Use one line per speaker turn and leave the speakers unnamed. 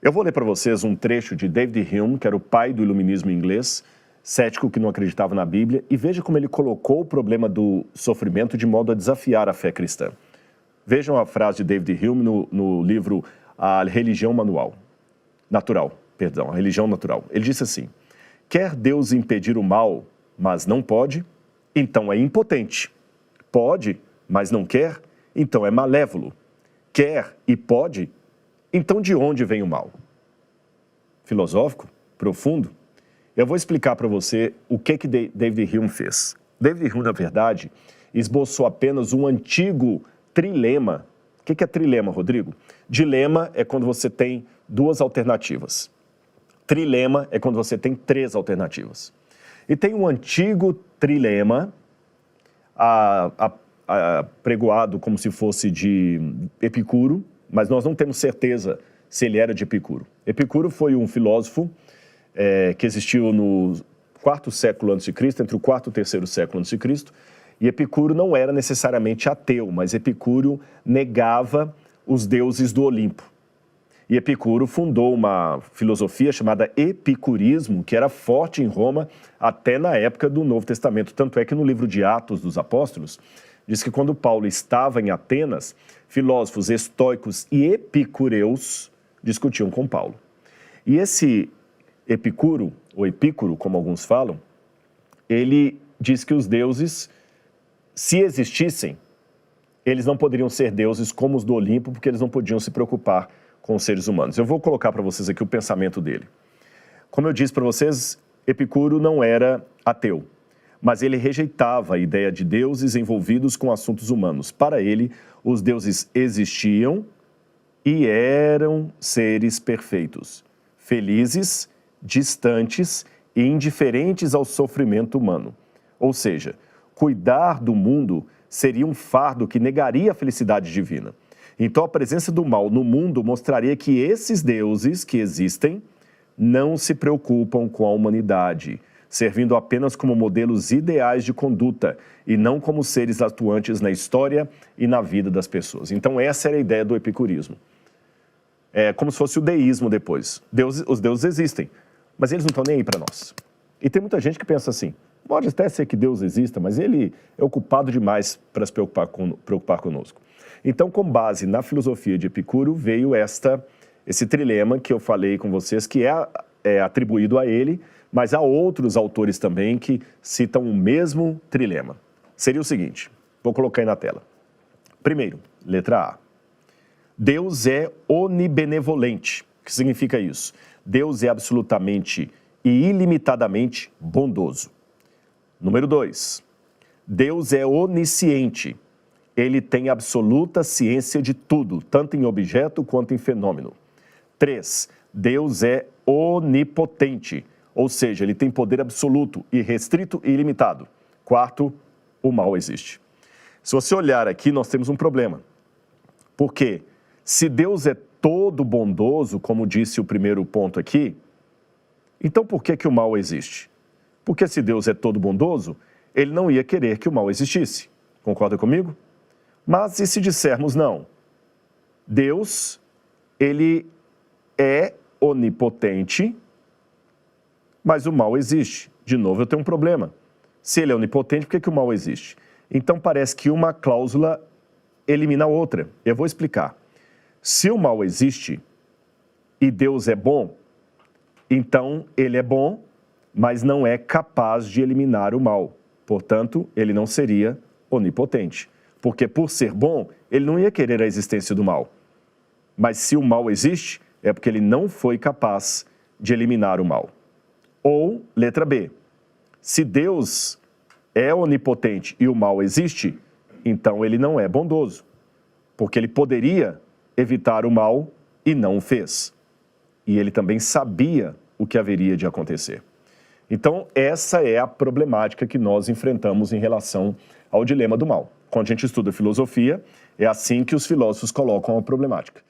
Eu vou ler para vocês um trecho de David Hume, que era o pai do iluminismo inglês, cético que não acreditava na Bíblia, e veja como ele colocou o problema do sofrimento de modo a desafiar a fé cristã. Vejam a frase de David Hume no livro A Religião Natural. A Religião Natural. Ele disse assim: quer Deus impedir o mal, mas não pode, então é impotente. Pode, mas não quer, então é malévolo. Quer e pode, então de onde vem o mal? Filosófico? Profundo? Eu vou explicar para você o que David Hume fez. David Hume, na verdade, esboçou apenas um antigo trilema. O que é trilema, Rodrigo? Dilema é quando você tem duas alternativas. Trilema é quando você tem três alternativas. E tem um antigo trilema, pregoado como se fosse de Epicuro, mas nós não temos certeza se ele era de Epicuro. Epicuro foi um filósofo que existiu no quarto século a.C., entre o quarto e o terceiro século a.C., e Epicuro não era necessariamente ateu, mas Epicuro negava os deuses do Olimpo. E Epicuro fundou uma filosofia chamada epicurismo, que era forte em Roma até na época do Novo Testamento. Tanto é que no livro de Atos dos Apóstolos, diz que quando Paulo estava em Atenas, filósofos estoicos e epicureus discutiam com Paulo. E esse Epicuro, ou Epícoro, como alguns falam, ele diz que os deuses, se existissem, eles não poderiam ser deuses como os do Olimpo, porque eles não podiam se preocupar com os seres humanos. Eu vou colocar para vocês aqui o pensamento dele. Como eu disse para vocês, Epicuro não era ateu, mas ele rejeitava a ideia de deuses envolvidos com assuntos humanos. Para ele, os deuses existiam e eram seres perfeitos, felizes, distantes e indiferentes ao sofrimento humano. Ou seja, cuidar do mundo seria um fardo que negaria a felicidade divina. Então, a presença do mal no mundo mostraria que esses deuses que existem não se preocupam com a humanidade, servindo apenas como modelos ideais de conduta e não como seres atuantes na história e na vida das pessoas. Então, essa era a ideia do epicurismo. É como se fosse o deísmo depois. Os deuses existem, mas eles não estão nem aí para nós. E tem muita gente que pensa assim: pode até ser que Deus exista, mas ele é ocupado demais para se preocupar conosco. Então, com base na filosofia de Epicuro, veio esse trilema que eu falei com vocês, que é atribuído a ele, mas há outros autores também que citam o mesmo trilema. Seria o seguinte, vou colocar aí na tela. Primeiro, letra A. Deus é onibenevolente. O que significa isso? Deus é absolutamente e ilimitadamente bondoso. Número 2. Deus é onisciente. Ele tem absoluta ciência de tudo, tanto em objeto quanto em fenômeno. 3. Deus é onipotente, ou seja, ele tem poder absoluto, irrestrito e ilimitado. 4. O mal existe. Se você olhar aqui, nós temos um problema. Porque se Deus é todo bondoso, como disse o primeiro ponto aqui, então por que o mal existe? Porque se Deus é todo bondoso, ele não ia querer que o mal existisse. Concorda comigo? Mas e se dissermos não? Deus, ele é onipotente, mas o mal existe. De novo, eu tenho um problema. Se ele é onipotente, por que o mal existe? Então parece que uma cláusula elimina a outra. Eu vou explicar. Se o mal existe e Deus é bom, então ele é bom, mas não é capaz de eliminar o mal. Portanto, ele não seria onipotente. Porque por ser bom, ele não ia querer a existência do mal. Mas se o mal existe, é porque ele não foi capaz de eliminar o mal. Ou, letra B, se Deus é onipotente e o mal existe, então ele não é bondoso. Porque ele poderia evitar o mal e não o fez. E ele também sabia o que haveria de acontecer. Então, essa é a problemática que nós enfrentamos em relação ao dilema do mal. Quando a gente estuda filosofia, é assim que os filósofos colocam a problemática.